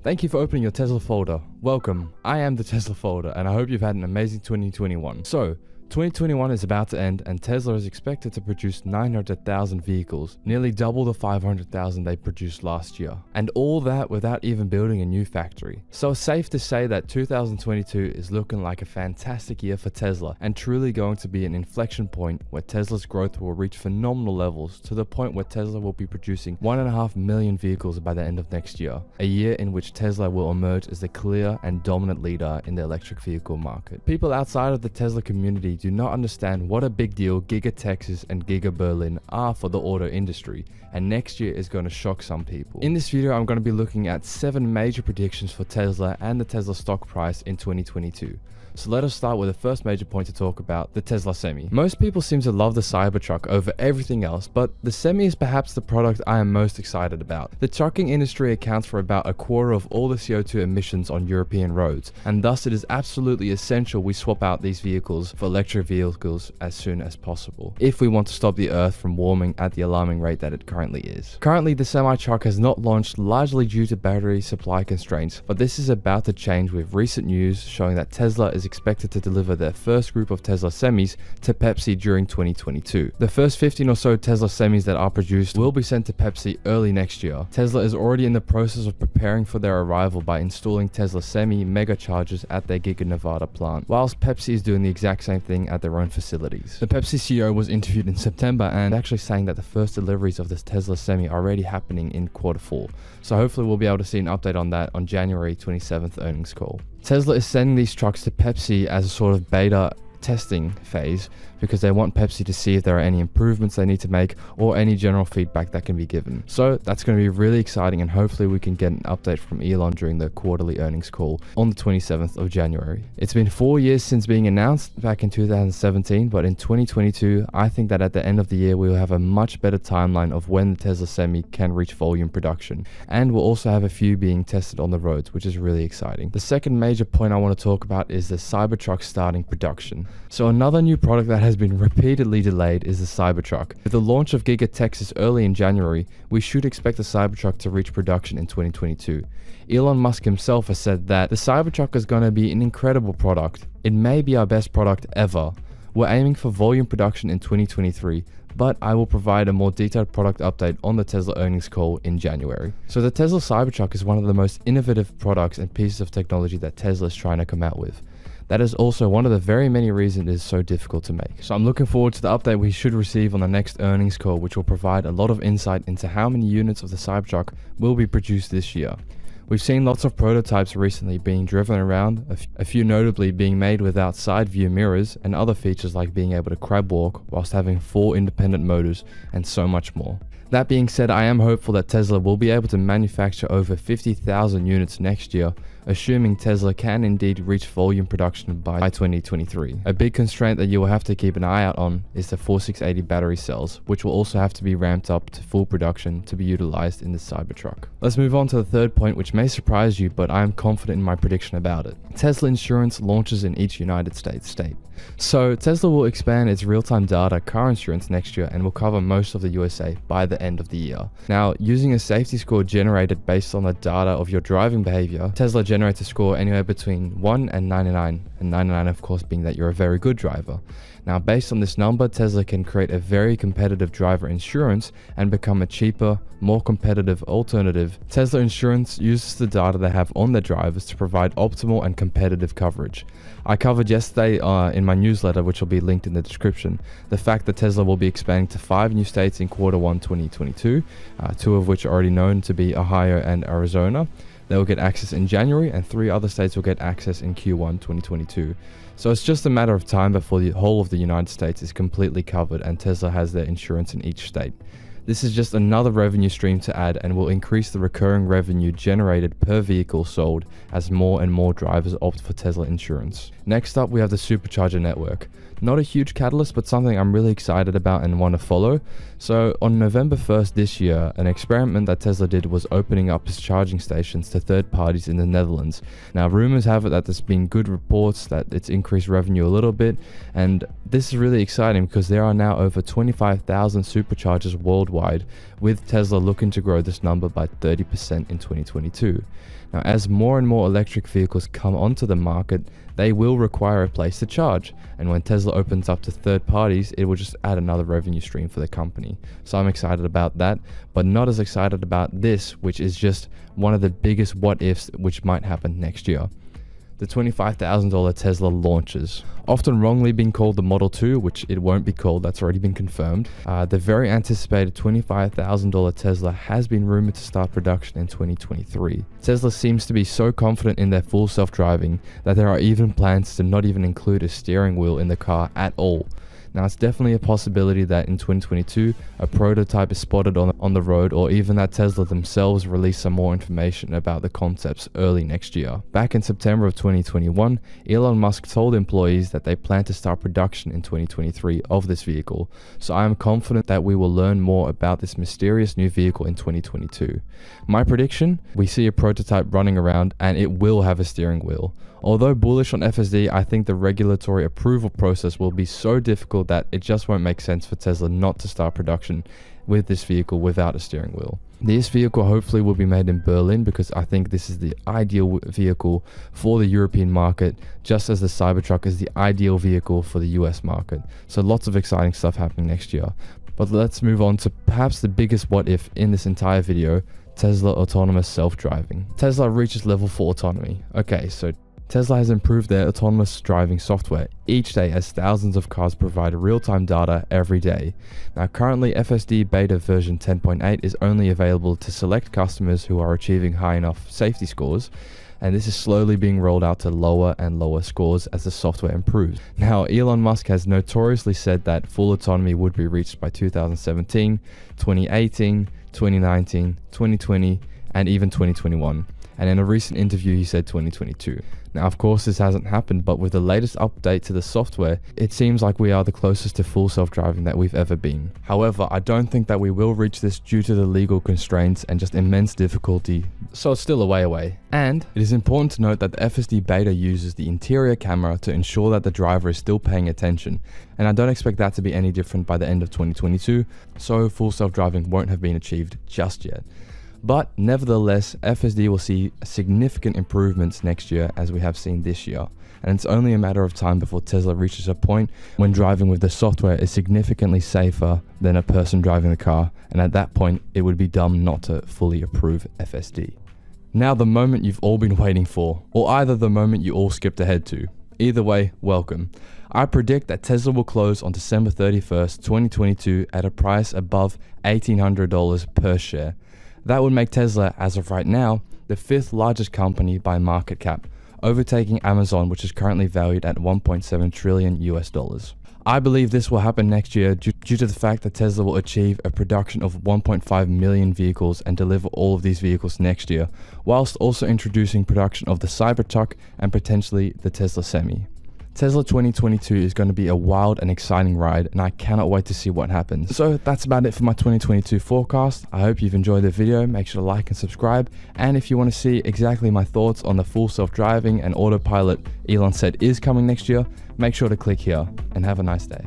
Thank you for opening your Tesla folder. Welcome, I am the Tesla folder and I hope you've had an amazing 2021. So, 2021 is about to end and Tesla is expected to produce 900,000 vehicles, nearly double the 500,000 they produced last year. And all that without even building a new factory. So it's safe to say that 2022 is looking like a fantastic year for Tesla and truly going to be an inflection point where Tesla's growth will reach phenomenal levels to the point where Tesla will be producing 1.5 million vehicles by the end of next year. A year in which Tesla will emerge as the clear and dominant leader in the electric vehicle market. People outside of the Tesla community do not understand what a big deal Giga Texas and Giga Berlin are for the auto industry, and next year is going to shock some people. In this video, I'm going to be looking at 7 major predictions for Tesla and the Tesla stock price in 2022. So let us start with the first major point to talk about, the Tesla Semi. Most people seem to love the Cybertruck over everything else, but the Semi is perhaps the product I am most excited about. The trucking industry accounts for about a quarter of all the CO2 emissions on European roads, and thus it is absolutely essential we swap out these vehicles for electric vehicles as soon as possible, if we want to stop the Earth from warming at the alarming rate that it currently is. Currently, the semi-truck has not launched largely due to battery supply constraints, but this is about to change with recent news showing that Tesla is expected to deliver their first group of Tesla semis to Pepsi during 2022. The first 15 or so Tesla semis that are produced will be sent to Pepsi early next year. Tesla is already in the process of preparing for their arrival by installing Tesla Semi mega chargers at their Giga Nevada plant, whilst Pepsi is doing the exact same thing at their own facilities. The Pepsi CEO was interviewed in September and actually saying that the first deliveries of this Tesla Semi are already happening in Q4. So hopefully we'll be able to see an update on that on January 27th earnings call. Tesla is sending these trucks to Pepsi as a sort of beta testing phase because they want Pepsi to see if there are any improvements they need to make or any general feedback that can be given. So that's going to be really exciting and hopefully we can get an update from Elon during the quarterly earnings call on the 27th of January. It's been 4 years since being announced back in 2017, but in 2022, I think that at the end of the year, we will have a much better timeline of when the Tesla Semi can reach volume production. And we'll also have a few being tested on the roads, which is really exciting. The second major point I want to talk about is the Cybertruck starting production. So another new product that has been repeatedly delayed is the Cybertruck. With the launch of Giga Texas early in January, we should expect the Cybertruck to reach production in 2022. Elon Musk himself has said that the Cybertruck is going to be an incredible product. It may be our best product ever. We're aiming for volume production in 2023, but I will provide a more detailed product update on the Tesla earnings call in January. So the Tesla Cybertruck is one of the most innovative products and pieces of technology that Tesla is trying to come out with. That is also one of the very many reasons it is so difficult to make. So I'm looking forward to the update we should receive on the next earnings call, which will provide a lot of insight into how many units of the Cybertruck will be produced this year. We've seen lots of prototypes recently being driven around, a few notably being made without side view mirrors and other features like being able to crab walk whilst having 4 independent motors and so much more. That being said, I am hopeful that Tesla will be able to manufacture over 50,000 units next year, assuming Tesla can indeed reach volume production by 2023. A big constraint that you will have to keep an eye out on is the 4680 battery cells, which will also have to be ramped up to full production to be utilized in the Cybertruck. Let's move on to the third point, which may surprise you, but I am confident in my prediction about it. Tesla Insurance launches in each United States state. So Tesla will expand its real-time data car insurance next year and will cover most of the USA by the end of the year. Now, using a safety score generated based on the data of your driving behavior, Tesla generates a score anywhere between 1 and 99, and 99 of course being that you're a very good driver. Now, based on this number, Tesla can create a very competitive driver insurance and become a cheaper, more competitive alternative. Tesla Insurance uses the data they have on their drivers to provide optimal and competitive coverage. I covered yesterday in my newsletter, which will be linked in the description, the fact that Tesla will be expanding to 5 new states in Q1 2022, 2 of which are already known to be Ohio and Arizona. They will get access in January and 3 other states will get access in Q1 2022. So it's just a matter of time before the whole of the United States is completely covered and Tesla has their insurance in each state. This is just another revenue stream to add and will increase the recurring revenue generated per vehicle sold as more and more drivers opt for Tesla insurance. Next up, we have the supercharger network. Not a huge catalyst, but something I'm really excited about and want to follow. So on November 1st this year, an experiment that Tesla did was opening up its charging stations to third parties in the Netherlands. Now, rumors have it that there's been good reports that it's increased revenue a little bit, and this is really exciting because there are now over 25,000 superchargers worldwide, with Tesla looking to grow this number by 30% in 2022. Now, as more and more electric vehicles come onto the market, they will require a place to charge, and when Tesla opens up to third parties, it will just add another revenue stream for the company. So I'm excited about that, but not as excited about this, which is just one of the biggest what ifs which might happen next year. The $25,000 Tesla launches, often wrongly being called the Model 2, which it won't be called, that's already been confirmed. The very anticipated $25,000 Tesla has been rumored to start production in 2023. Tesla seems to be so confident in their full self-driving that there are even plans to not even include a steering wheel in the car at all. Now, it's definitely a possibility that in 2022, a prototype is spotted on the road, or even that Tesla themselves release some more information about the concepts early next year. Back in September of 2021, Elon Musk told employees that they plan to start production in 2023 of this vehicle, so I am confident that we will learn more about this mysterious new vehicle in 2022. My prediction? We see a prototype running around and it will have a steering wheel. Although bullish on FSD, I think the regulatory approval process will be so difficult that it just won't make sense for Tesla not to start production with this vehicle without a steering wheel. This vehicle hopefully will be made in Berlin, because I think this is the ideal vehicle for the European market, just as the Cybertruck is the ideal vehicle for the US market. So lots of exciting stuff happening next year. But let's move on to perhaps the biggest what if in this entire video: Tesla autonomous self-driving. Tesla reaches level 4 autonomy. Okay, so Tesla has improved their autonomous driving software each day as thousands of cars provide real-time data every day. Now, currently FSD beta version 10.8 is only available to select customers who are achieving high enough safety scores, and this is slowly being rolled out to lower and lower scores as the software improves. Now, Elon Musk has notoriously said that full autonomy would be reached by 2017, 2018, 2019, 2020, and even 2021. And in a recent interview, he said 2022. Now, of course, this hasn't happened, but with the latest update to the software, it seems like we are the closest to full self-driving that we've ever been. However, I don't think that we will reach this due to the legal constraints and just immense difficulty, so it's still a way away. And it is important to note that the FSD beta uses the interior camera to ensure that the driver is still paying attention, and I don't expect that to be any different by the end of 2022, so full self-driving won't have been achieved just yet. But nevertheless, FSD will see significant improvements next year, as we have seen this year, and it's only a matter of time before Tesla reaches a point when driving with the software is significantly safer than a person driving the car, and at that point it would be dumb not to fully approve FSD. Now, the moment you've all been waiting for, or either the moment you all skipped ahead to. Either way, welcome. I predict that Tesla will close on December 31st, 2022 at a price above $1,800 per share. That would make Tesla, as of right now, the 5th largest company by market cap, overtaking Amazon, which is currently valued at $1.7 trillion US. I believe this will happen next year due to the fact that Tesla will achieve a production of 1.5 million vehicles and deliver all of these vehicles next year, whilst also introducing production of the Cybertruck and potentially the Tesla Semi. Tesla 2022 is going to be a wild and exciting ride, and I cannot wait to see what happens. So that's about it for my 2022 forecast. I hope you've enjoyed the video. Make sure to like and subscribe, and if you want to see exactly my thoughts on the full self-driving and autopilot Elon said is coming next year, make sure to click here, and have a nice day.